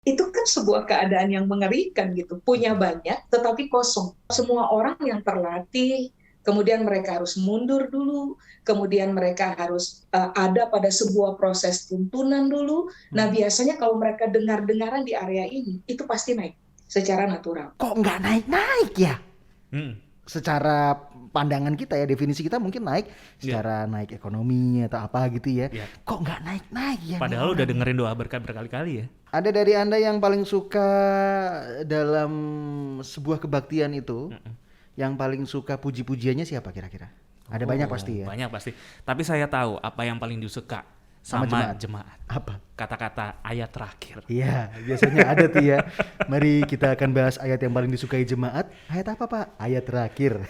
Itu kan sebuah keadaan yang mengerikan gitu. Punya Betul. banyak tetapi kosong. Semua orang yang terlatih, kemudian mereka harus mundur dulu, kemudian mereka harus ada pada sebuah proses tuntunan dulu. Nah, Hmm. biasanya kalau mereka dengar-dengaran di area ini, itu pasti naik secara natural. Kok nggak naik-naik ya? Hmm. Secara pandangan kita ya, definisi kita mungkin naik Ya, secara naik ekonomi atau apa gitu ya. ya. Kok nggak naik-naik ya nih Padahal udah orang? dengerin doa berkat berkali-kali ya. Ada dari Anda yang paling suka dalam sebuah kebaktian itu, Mm-mm. yang paling suka puji-pujiannya siapa kira-kira? Ada banyak Oh, pasti ya. banyak pasti. Tapi saya tahu apa yang paling disuka Sama sama jemaat. jemaat. Apa? Kata-kata ayat terakhir. Iya, biasanya ada tuh ya. Mari kita akan bahas ayat yang paling disukai jemaat. Ayat apa, Pak? Ayat terakhir.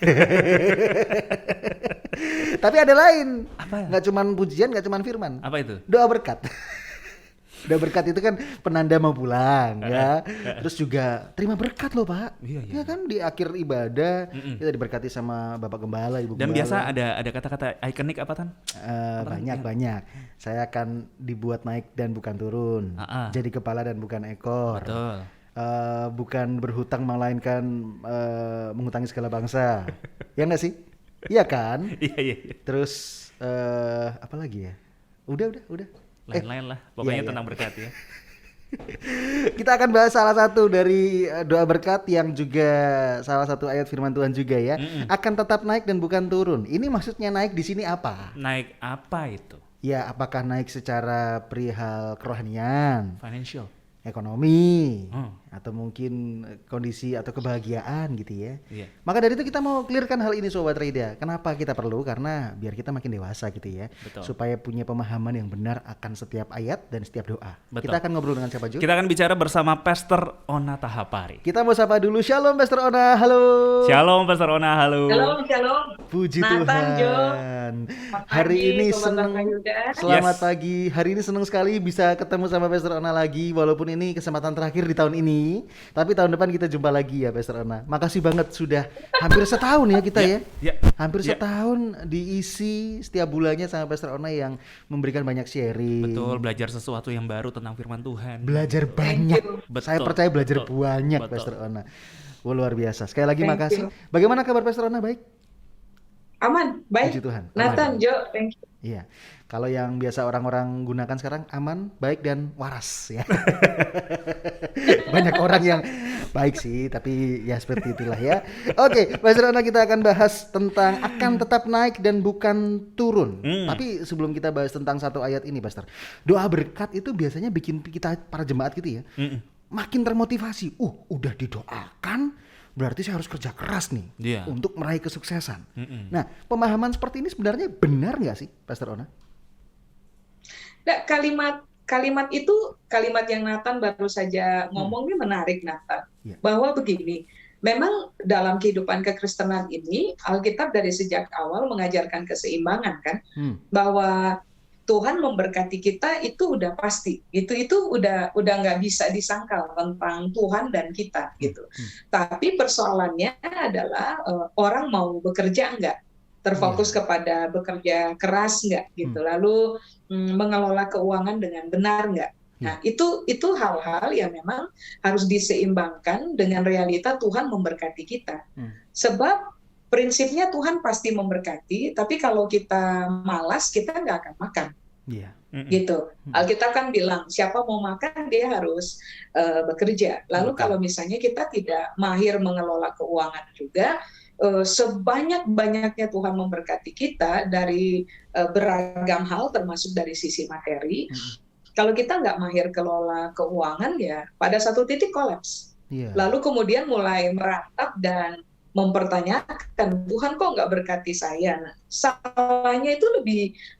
Tapi ada lain. Apa? Nggak cuman pujian, nggak cuman firman. Apa itu? Doa berkat. Doa berkat itu kan penanda mau pulang ya. Terus juga terima berkat loh, Pak. Iya, iya. Ya kan di akhir ibadah Mm-mm. kita diberkati sama Bapak Gembala, Ibu Dan Gembala. biasa ada kata-kata ikonik apa Tan? Banyak. Saya akan dibuat naik dan bukan turun. Jadi kepala dan bukan ekor. Betul. Bukan berhutang melainkan mengutangi segala bangsa. Ya nggak sih? Iya kan? Iya, iya, iya. Terus apa lagi ya? Udah. Lain-lain lah. Pokoknya iya. tentang berkat ya. Kita akan bahas salah satu dari doa berkat yang juga salah satu ayat firman Tuhan juga ya. Mm-mm. Akan tetap naik dan bukan turun. Ini maksudnya naik di sini apa? Naik apa itu? Ya, apakah naik secara perihal kerohanian, Financial. ekonomi, Hmm. atau mungkin kondisi atau kebahagiaan gitu ya. Iya. Maka dari itu kita mau clearkan hal ini Sobat Rida. Kenapa kita perlu? Karena biar kita makin dewasa gitu ya. Betul. Supaya punya pemahaman yang benar akan setiap ayat dan setiap doa. Betul. Kita akan ngobrol dengan siapa Ju? Kita akan bicara bersama Pastor Ona Tahapari. Kita mau sapa dulu. Shalom Pastor Ona, halo. Shalom Pastor Ona, halo. Shalom. Puji Nathan, Jo. Tuhan. Selamat Hari pagi, ini Sobat seneng. Bapak Yuda. Selamat Yes. pagi. Hari ini seneng sekali bisa ketemu sama Pastor Ona lagi. Walaupun ini kesempatan terakhir di tahun ini, tapi tahun depan kita jumpa lagi ya Pastor Ona. Makasih banget sudah hampir setahun ya kita ya. Ya. Hampir Ya. setahun diisi setiap bulannya sama Pastor Ona yang memberikan banyak sharing. Betul, belajar sesuatu yang baru tentang firman Tuhan. Belajar banyak. you. Betul, Saya percaya belajar betul, banyak betul. Pastor Ona. Wah, luar biasa. Sekali lagi Thank makasih. you. Bagaimana kabar Pastor Ona? Baik? Aman, Puji baik. Tuhan. Nathan, Jo, thank you. Iya, kalau yang biasa orang-orang gunakan sekarang aman, baik dan waras ya. Banyak orang yang baik sih, tapi ya seperti itulah ya. Oke, Pastor Ana, kita akan bahas tentang akan tetap naik dan bukan turun. Tapi sebelum kita bahas tentang satu ayat ini, Pastor, doa berkat itu biasanya bikin kita para jemaat gitu ya, makin termotivasi. Udah didoakan, berarti saya harus kerja keras nih Iya. untuk meraih kesuksesan. Nah, pemahaman seperti ini sebenarnya benar nggak sih, Pastor Ona? Nah, kalimat itu kalimat yang Nathan baru saja ngomongnya menarik, Nathan. Iya. Bahwa begini, memang dalam kehidupan kekristenan ini Alkitab dari sejak awal mengajarkan keseimbangan kan, bahwa Tuhan memberkati kita itu udah pasti, itu udah nggak bisa disangkal tentang Tuhan dan kita gitu. Tapi persoalannya adalah orang mau bekerja nggak, terfokus kepada bekerja keras nggak gitu, lalu mengelola keuangan dengan benar nggak. Nah itu hal-hal yang memang harus diseimbangkan dengan realita Tuhan memberkati kita. Sebab prinsipnya Tuhan pasti memberkati, tapi kalau kita malas kita nggak akan makan. Iya. Gitu. Alkitab kan bilang siapa mau makan dia harus bekerja. Lalu kalau misalnya kita tidak mahir mengelola keuangan juga, sebanyak-banyaknya Tuhan memberkati kita dari beragam hal termasuk dari sisi materi. Kalau kita nggak mahir kelola keuangan ya pada satu titik kolaps. Lalu kemudian mulai merantap dan mempertanyakan, Tuhan kok nggak berkati saya? Nah, salahnya itu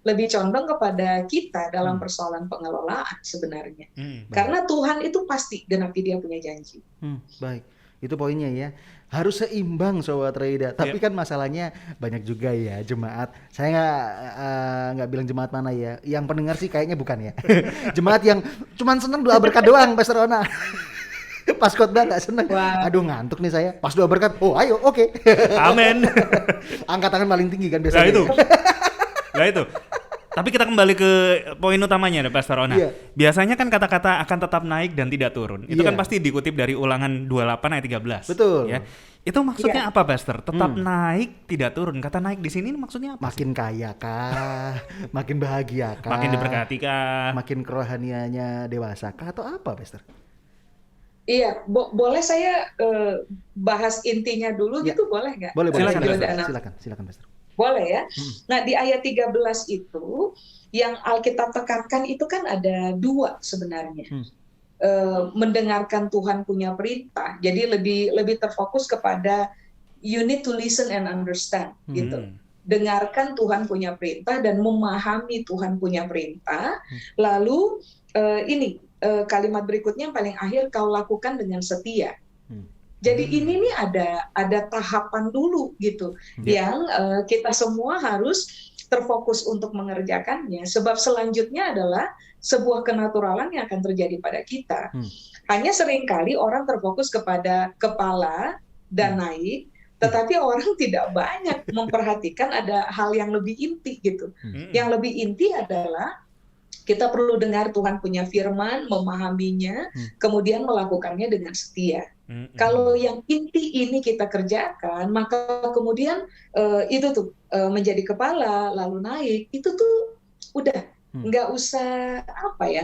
lebih condong kepada kita dalam persoalan pengelolaan sebenarnya. Karena Tuhan itu pasti genapi dia punya janji. Baik, itu poinnya ya. Harus seimbang Sobat Rida. Tapi kan masalahnya banyak juga ya jemaat. Saya nggak bilang jemaat mana ya. Yang pendengar sih kayaknya bukan ya. Jemaat yang cuman seneng doa berkat doang, Pastor Ona. Pas khotbah nggak seneng. Aduh ngantuk nih saya. Pas doa berkat, oh ayo oke. Amin. Angkat tangan paling tinggi kan biasanya. Nah itu. Tapi kita kembali ke poin utamanya deh, Pastor Ona. Iya. Biasanya kan kata-kata akan tetap naik dan tidak turun. Itu Iya. kan pasti dikutip dari Ulangan 28 ayat 13. Betul. Ya. Itu maksudnya apa, Pastor? Tetap naik, tidak turun. Kata naik di sini maksudnya apa? Makin kaya kah? Makin bahagia kah? Makin diberkati kah? Makin kerohaniannya dewasa kah? Atau apa, Pastor? Iya, boleh saya bahas intinya dulu Ya. gitu, boleh nggak? Boleh, Silakan, silakan, Pastor. Boleh ya. Nah, di ayat 13 itu yang Alkitab tekankan itu kan ada dua sebenarnya. Mendengarkan Tuhan punya perintah. Jadi lebih terfokus kepada you need to listen and understand gitu. Dengarkan Tuhan punya perintah dan memahami Tuhan punya perintah. Lalu kalimat berikutnya yang paling akhir, kau lakukan dengan setia. Jadi ini nih ada tahapan dulu gitu yang kita semua harus terfokus untuk mengerjakannya, sebab selanjutnya adalah sebuah kenaturalan yang akan terjadi pada kita. Hanya seringkali orang terfokus kepada kepala dan naik, tetapi orang tidak banyak memperhatikan ada hal yang lebih inti gitu. Yang lebih inti adalah kita perlu dengar Tuhan punya firman, memahaminya, kemudian melakukannya dengan setia. Kalau yang inti ini kita kerjakan, maka kemudian itu tuh menjadi kepala lalu naik, itu tuh udah nggak usah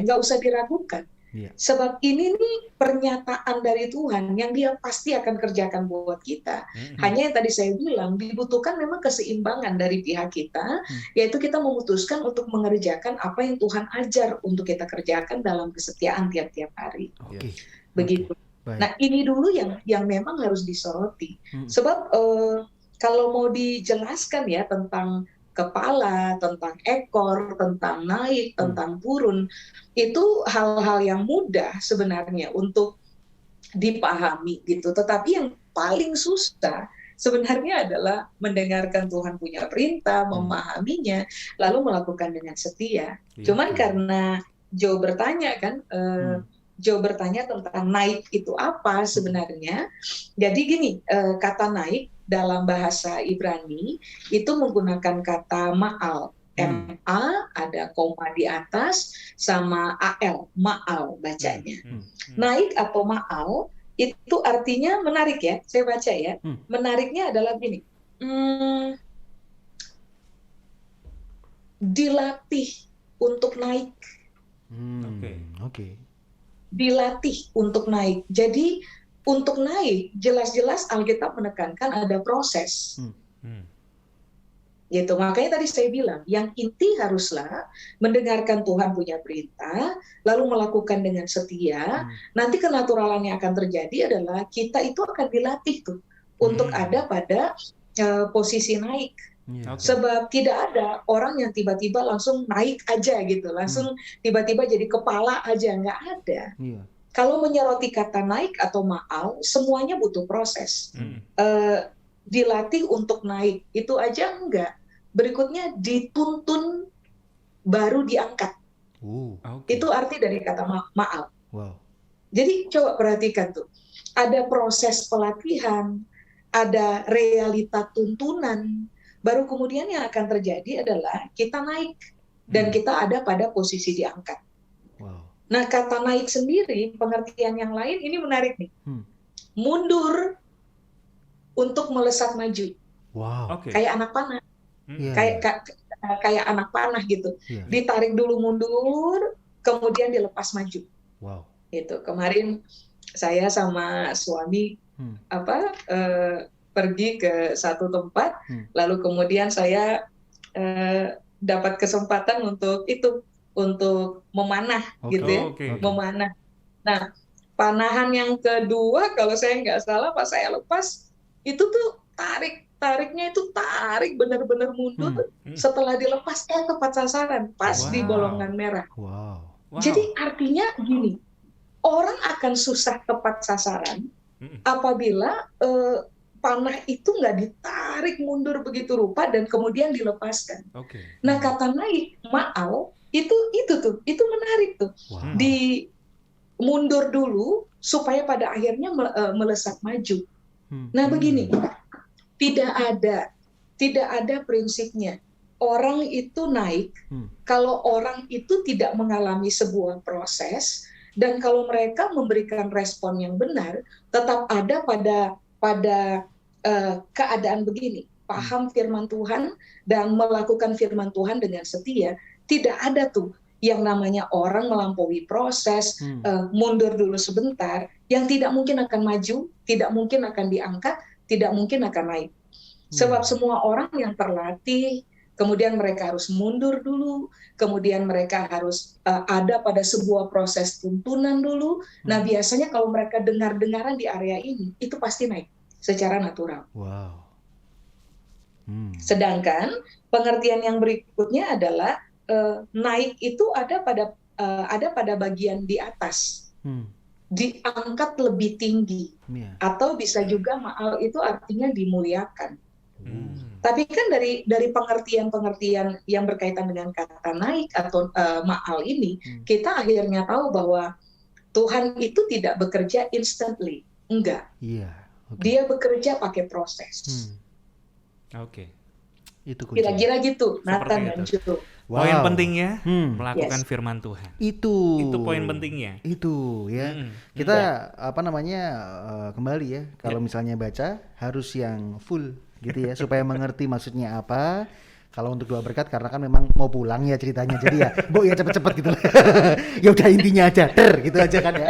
nggak usah diragukan. Sebab ini nih pernyataan dari Tuhan yang Dia pasti akan kerjakan buat kita. Hanya yang tadi saya bilang, dibutuhkan memang keseimbangan dari pihak kita, yaitu kita memutuskan untuk mengerjakan apa yang Tuhan ajar untuk kita kerjakan dalam kesetiaan tiap-tiap hari. Begitu. Nah, ini dulu yang memang harus disoroti. Sebab kalau mau dijelaskan ya tentang kepala, tentang ekor, tentang naik, tentang turun, itu hal-hal yang mudah sebenarnya untuk dipahami gitu. Tetapi yang paling susah sebenarnya adalah mendengarkan Tuhan punya perintah, memahaminya, lalu melakukan dengan setia. Cuman karena Joe bertanya kan, Joe bertanya tentang naik itu apa sebenarnya. Jadi gini, kata naik dalam bahasa Ibrani itu menggunakan kata ma'al. M-A, ada koma di atas, sama A-L, ma'al bacanya. Naik atau ma'al itu artinya menarik ya, saya baca ya. Menariknya adalah gini, dilatih untuk naik. Dilatih untuk naik. Jadi untuk naik, jelas-jelas Alkitab menekankan ada proses. Gitu. Makanya tadi saya bilang, yang inti haruslah mendengarkan Tuhan punya perintah, lalu melakukan dengan setia. Nanti kenaturalan yang akan terjadi adalah kita itu akan dilatih tuh untuk ada pada posisi naik. Sebab tidak ada orang yang tiba-tiba langsung naik aja gitu, langsung tiba-tiba jadi kepala aja, nggak ada. Kalau menyoroti kata naik atau ma'al, semuanya butuh proses. Dilatih untuk naik, itu aja enggak. Berikutnya dituntun baru diangkat. Itu arti dari kata ma'al. Jadi coba perhatikan tuh, ada proses pelatihan, ada realita tuntunan, baru kemudian yang akan terjadi adalah kita naik dan kita ada pada posisi diangkat. Nah, kata naik sendiri, pengertian yang lain ini menarik nih. Mundur untuk melesat maju. Kayak anak panah. Kayak anak panah gitu. Ditarik dulu mundur, kemudian dilepas maju. Gitu. Kemarin saya sama suami pergi ke satu tempat, lalu kemudian saya dapat kesempatan untuk memanah gitu ya, memanah. Nah, panahan yang kedua kalau saya nggak salah pas saya lepas itu tuh tariknya itu tarik benar-benar mundur, setelah dilepas tepat sasaran pas di bolongan merah. Jadi artinya gini, orang akan susah tepat sasaran apabila panah itu nggak ditarik mundur begitu rupa dan kemudian dilepaskan. Nah, kata naik ma'al itu menarik tuh. Di mundur dulu supaya pada akhirnya melesat maju. Nah, begini, tidak ada prinsipnya orang itu naik kalau orang itu tidak mengalami sebuah proses, dan kalau mereka memberikan respon yang benar, tetap ada pada keadaan begini, paham firman Tuhan dan melakukan firman Tuhan dengan setia. Tidak ada tuh yang namanya orang melampaui proses, mundur dulu sebentar, yang tidak mungkin akan maju, tidak mungkin akan diangkat, tidak mungkin akan naik. Sebab semua orang yang terlatih, kemudian mereka harus mundur dulu, kemudian mereka harus ada pada sebuah proses tuntunan dulu. Nah, biasanya kalau mereka dengar-dengaran di area ini, itu pasti naik secara natural. Wow. Sedangkan pengertian yang berikutnya adalah naik itu ada pada bagian di atas, diangkat lebih tinggi, atau bisa juga ma'al itu artinya dimuliakan. Tapi kan dari pengertian yang berkaitan dengan kata naik atau ma'al ini, kita akhirnya tahu bahwa Tuhan itu tidak bekerja instantly, enggak. Dia bekerja pakai proses. Itu kira-kira gitu, Nathan dan Joe. Poin pentingnya melakukan firman Tuhan. Itu poin pentingnya. Itu ya. Kita kembali ya. Kalau misalnya baca harus yang full gitu ya, supaya mengerti maksudnya apa. Kalau untuk doa berkat karena kan memang mau pulang ya ceritanya, jadi ya Bu ya cepet-cepet gitu. Ya udah intinya aja gitu aja kan ya.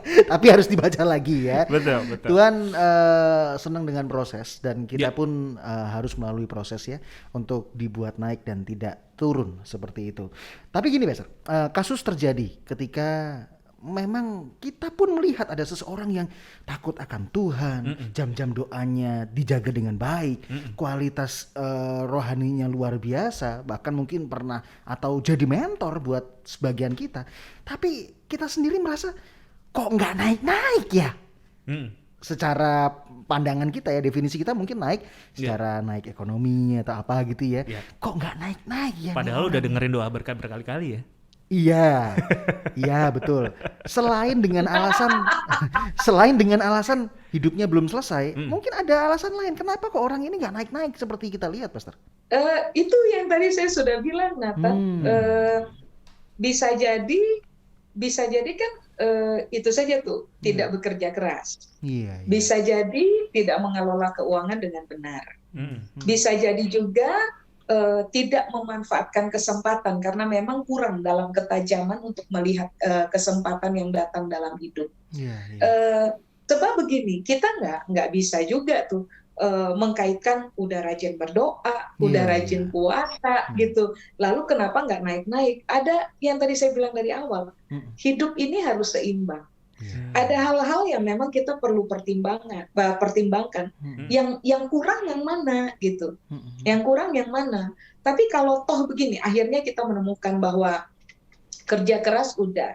Tapi harus dibaca lagi ya. Betul. Tuhan senang dengan proses, dan kita pun harus melalui proses ya untuk dibuat naik dan tidak turun seperti itu. Tapi gini Pastor, kasus terjadi ketika memang kita pun melihat ada seseorang yang takut akan Tuhan, jam-jam doanya dijaga dengan baik, kualitas rohaninya luar biasa, bahkan mungkin pernah atau jadi mentor buat sebagian kita. Tapi kita sendiri merasa kok nggak naik-naik ya? Secara pandangan kita ya, definisi kita mungkin naik secara naik ekonomi atau apa gitu ya. Kok nggak naik-naik ya? Padahal udah dengerin doa berkat berkali-kali ya. Iya betul. Selain dengan alasan hidupnya belum selesai, mungkin ada alasan lain. Kenapa kok orang ini nggak naik-naik seperti kita lihat, Pastor? Itu yang tadi saya sudah bilang, Nathan. Bisa jadi kan itu saja tuh, tidak bekerja keras. Bisa jadi tidak mengelola keuangan dengan benar. Bisa jadi juga tidak memanfaatkan kesempatan karena memang kurang dalam ketajaman untuk melihat kesempatan yang datang dalam hidup. Sebab begini, kita nggak bisa juga tuh mengkaitkan udah rajin berdoa, udah rajin puasa gitu. Lalu kenapa nggak naik-naik? Ada yang tadi saya bilang dari awal, hidup ini harus seimbang. Ada hal-hal yang memang kita perlu pertimbangkan. Yang kurang yang mana gitu. Yang kurang yang mana. Tapi kalau toh begini, akhirnya kita menemukan bahwa kerja keras udah,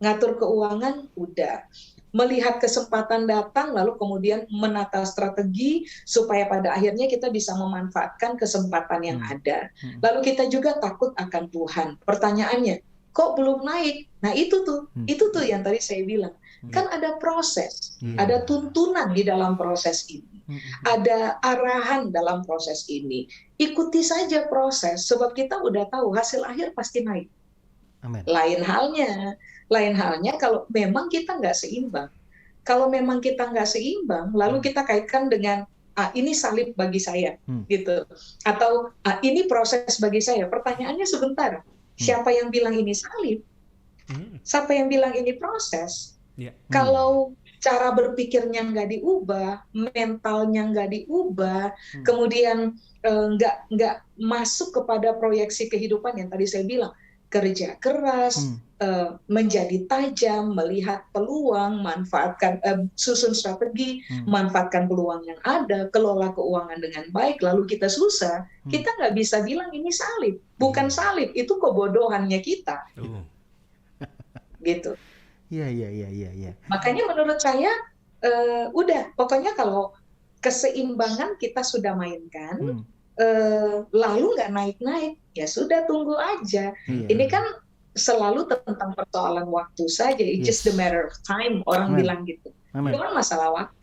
ngatur keuangan udah, melihat kesempatan datang lalu kemudian menata strategi supaya pada akhirnya kita bisa memanfaatkan kesempatan yang ada. Lalu kita juga takut akan Tuhan. Pertanyaannya, kok belum naik? Nah itu tuh yang tadi saya bilang. Kan ada proses, ada tuntunan di dalam proses ini, ada arahan dalam proses ini. Ikuti saja proses, sebab kita udah tahu hasil akhir pasti naik. Amen. Lain halnya kalau memang kita nggak seimbang. Kalau memang kita nggak seimbang, lalu kita kaitkan dengan ini salib bagi saya, gitu. Atau ini proses bagi saya. Pertanyaannya sebentar, siapa yang bilang ini salib? Siapa yang bilang ini proses? Kalau cara berpikirnya nggak diubah, mentalnya nggak diubah, kemudian nggak masuk kepada proyeksi kehidupan yang tadi saya bilang, kerja keras, menjadi tajam, melihat peluang, manfaatkan, susun strategi, manfaatkan peluang yang ada, kelola keuangan dengan baik, lalu kita susah, kita nggak bisa bilang ini salib. Bukan salib, itu kebodohannya kita. Gitu. Iya. Makanya menurut saya, udah, pokoknya kalau keseimbangan kita sudah mainkan, lalu nggak naik-naik, ya sudah tunggu aja. Ini kan selalu tentang persoalan waktu saja, it's just the matter of time, orang bilang gitu. Itu kan masalah waktu.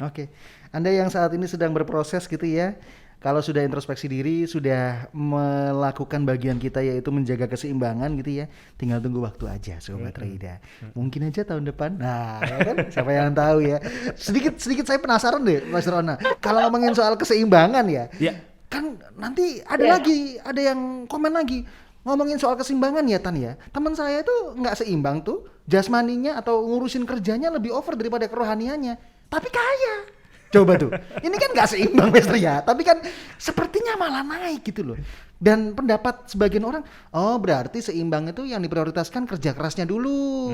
Oke. Anda yang saat ini sedang berproses gitu ya, kalau sudah introspeksi diri, sudah melakukan bagian kita yaitu menjaga keseimbangan gitu ya, tinggal tunggu waktu aja Sobat Reida. Mungkin aja tahun depan. Nah, ya kan? Siapa yang tahu ya. Sedikit saya penasaran deh, Mas Rona. Kalau ngomongin soal keseimbangan ya, kan nanti ada lagi, ada yang komen lagi. Ngomongin soal keseimbangan ya Tan ya, teman saya itu nggak seimbang tuh, jasmaninya atau ngurusin kerjanya lebih over daripada kerohaniannya, tapi kaya. Coba tuh, ini kan nggak seimbang Master ya, tapi kan sepertinya malah naik gitu loh. Dan pendapat sebagian orang, oh berarti seimbang itu yang diprioritaskan kerja kerasnya dulu,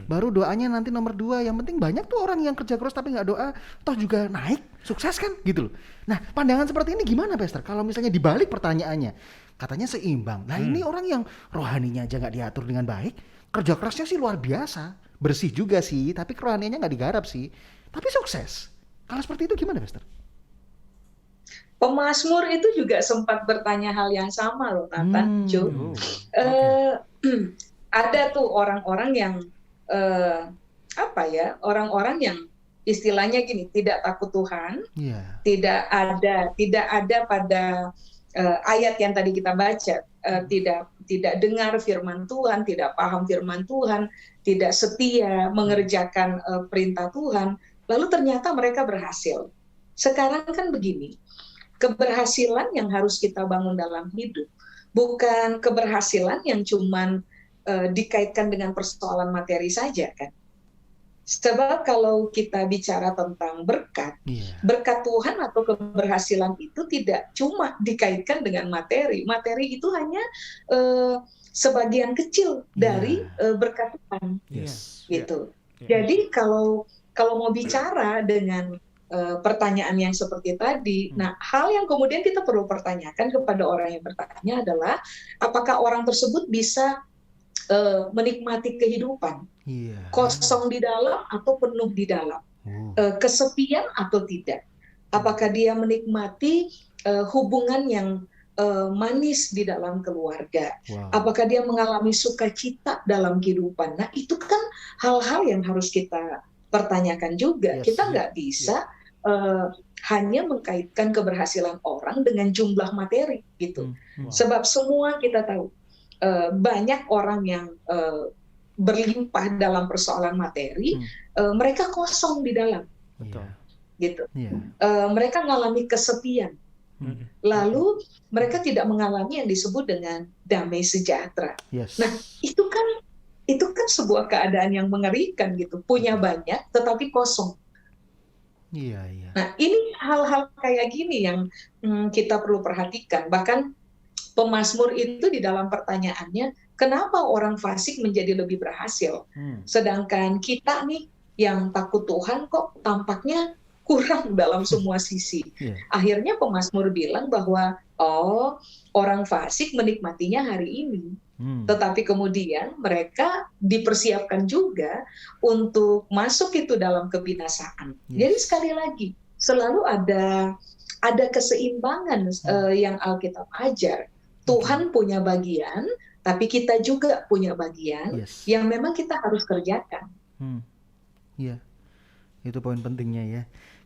baru doanya nanti nomor 2. Yang penting banyak tuh orang yang kerja keras tapi nggak doa, toh juga naik, sukses kan gitu loh. Nah pandangan seperti ini gimana Pastor? Kalau misalnya dibalik pertanyaannya, katanya seimbang. Nah ini orang yang rohaninya aja nggak diatur dengan baik, kerja kerasnya sih luar biasa, bersih juga sih, tapi kerohaniannya nggak digarap sih, tapi sukses. Kalau seperti itu gimana, Pastor? Pemazmur itu juga sempat bertanya hal yang sama loh, Nathan, Jo. Ada tuh orang-orang yang orang-orang yang istilahnya gini, tidak takut Tuhan, tidak ada pada ayat yang tadi kita baca, tidak dengar firman Tuhan, tidak paham firman Tuhan, tidak setia mengerjakan perintah Tuhan. Lalu ternyata mereka berhasil. Sekarang kan begini, keberhasilan yang harus kita bangun dalam hidup bukan keberhasilan yang cuman dikaitkan dengan persoalan materi saja kan. Sebab kalau kita bicara tentang berkat, berkat Tuhan atau keberhasilan itu tidak cuma dikaitkan dengan materi. Materi itu hanya sebagian kecil dari berkat Tuhan, gitu. Jadi kalau mau bicara dengan pertanyaan yang seperti tadi, nah hal yang kemudian kita perlu pertanyakan kepada orang yang bertanya adalah apakah orang tersebut bisa menikmati kehidupan, kosong di dalam atau penuh di dalam, kesepian atau tidak, apakah dia menikmati hubungan yang manis di dalam keluarga, apakah dia mengalami sukacita dalam kehidupan. Nah itu kan hal-hal yang harus kita pertanyakan juga. Kita nggak bisa hanya mengkaitkan keberhasilan orang dengan jumlah materi gitu. Sebab semua kita tahu banyak orang yang berlimpah dalam persoalan materi, mereka kosong di dalam, gitu. Mereka mengalami kesepian. Lalu mereka tidak mengalami yang disebut dengan damai sejahtera. Nah itu kan sebuah keadaan yang mengerikan gitu, punya banyak tetapi kosong. Nah ini hal-hal kayak gini yang kita perlu perhatikan. Bahkan pemazmur itu di dalam pertanyaannya, kenapa orang fasik menjadi lebih berhasil, sedangkan kita nih yang takut Tuhan kok tampaknya kurang dalam semua sisi. Akhirnya pemazmur bilang bahwa orang fasik menikmatinya hari ini, tetapi kemudian mereka dipersiapkan juga untuk masuk itu dalam kebinasaan. Jadi sekali lagi selalu ada keseimbangan yang Alkitab ajar. Tuhan punya bagian, tapi kita juga punya bagian yang memang kita harus kerjakan. Itu poin pentingnya ya.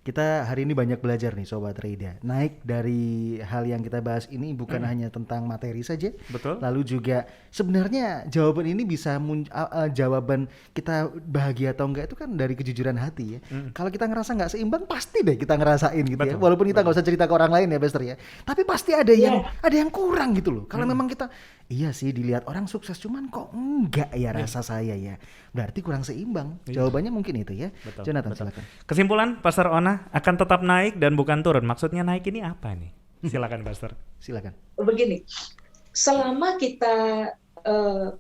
Kita hari ini banyak belajar nih Sobat Reida. Naik dari hal yang kita bahas ini bukan hanya tentang materi saja. Betul. Lalu juga sebenarnya jawaban ini bisa jawaban kita bahagia atau enggak itu kan dari kejujuran hati ya. Kalau kita ngerasa nggak seimbang pasti deh kita ngerasain gitu ya. Walaupun kita nggak usah cerita ke orang lain ya Pastor ya. Tapi pasti ada yang kurang gitu loh. Kalau memang kita iya sih dilihat orang sukses cuman kok enggak ya rasa saya ya. Berarti kurang seimbang. Jawabannya mungkin itu ya. Jonathan silakan. Kesimpulan Pastor Ona akan tetap naik dan bukan turun. Maksudnya naik ini apa nih? Silakan Pastor. Silakan. Begini. Selama kita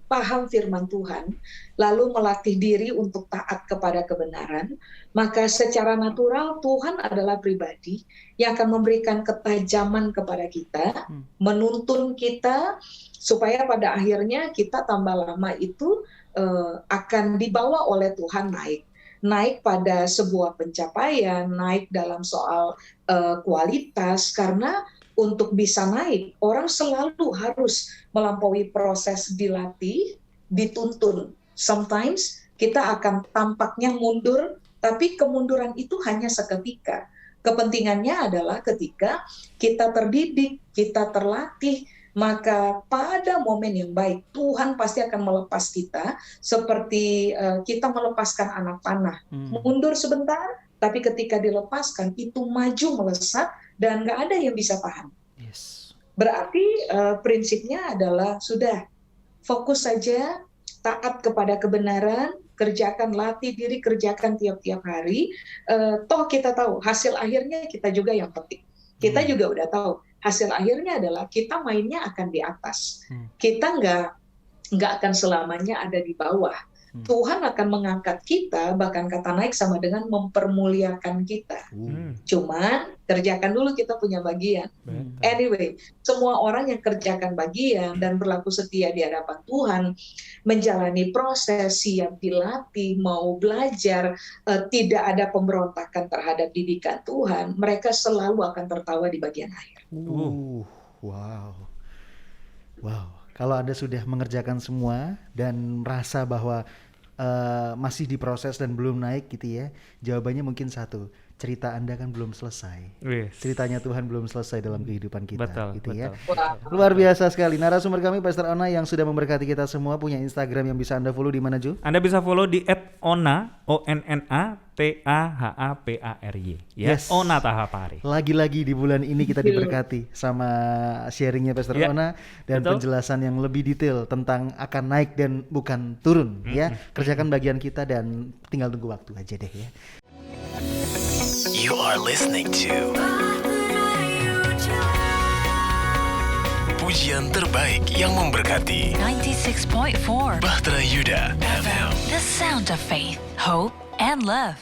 paham firman Tuhan, lalu melatih diri untuk taat kepada kebenaran, maka secara natural Tuhan adalah pribadi yang akan memberikan ketajaman kepada kita, menuntun kita, supaya pada akhirnya kita tambah lama itu akan dibawa oleh Tuhan naik pada sebuah pencapaian, naik dalam soal kualitas, karena untuk bisa naik, orang selalu harus melampaui proses dilatih, dituntun. Sometimes kita akan tampaknya mundur, tapi kemunduran itu hanya seketika. Kepentingannya adalah ketika kita terdidik, kita terlatih, maka pada momen yang baik Tuhan pasti akan melepas kita seperti kita melepaskan anak panah. Mundur sebentar, tapi ketika dilepaskan itu maju melesat dan nggak ada yang bisa tahan. Yes. Berarti prinsipnya adalah sudah fokus saja, taat kepada kebenaran, kerjakan, latih diri, kerjakan tiap-tiap hari. Toh kita tahu hasil akhirnya kita juga yang petik. Kita juga udah tahu hasil akhirnya adalah kita mainnya akan di atas. Kita nggak akan selamanya ada di bawah. Tuhan akan mengangkat kita, bahkan kata naik sama dengan mempermuliakan kita. Cuman kerjakan dulu kita punya bagian. Anyway, semua orang yang kerjakan bagian dan berlaku setia di hadapan Tuhan, menjalani proses, siap dilatih, mau belajar, tidak ada pemberontakan terhadap didikan Tuhan, mereka selalu akan tertawa di bagian akhir. Wow. Kalau Anda sudah mengerjakan semua dan merasa bahwa masih diproses dan belum naik gitu ya, jawabannya mungkin satu, cerita Anda kan belum selesai. Ceritanya Tuhan belum selesai dalam kehidupan kita. Gitu ya. Luar biasa sekali. Narasumber kami Pastor Ona yang sudah memberkati kita semua, punya Instagram yang bisa Anda follow di mana, Ju? Anda bisa follow di @ona ONNATAHAPARY. Yes. Ona Tahapari. Lagi-lagi di bulan ini kita diberkati sama sharingnya Pastor Ona dan penjelasan yang lebih detail tentang akan naik dan bukan turun ya. Kerjakan bagian kita dan tinggal tunggu waktu aja deh ya. You are listening to pujian terbaik yang memberkati 96.4 Bahtera Yuda FM. The sound of faith, hope, and love.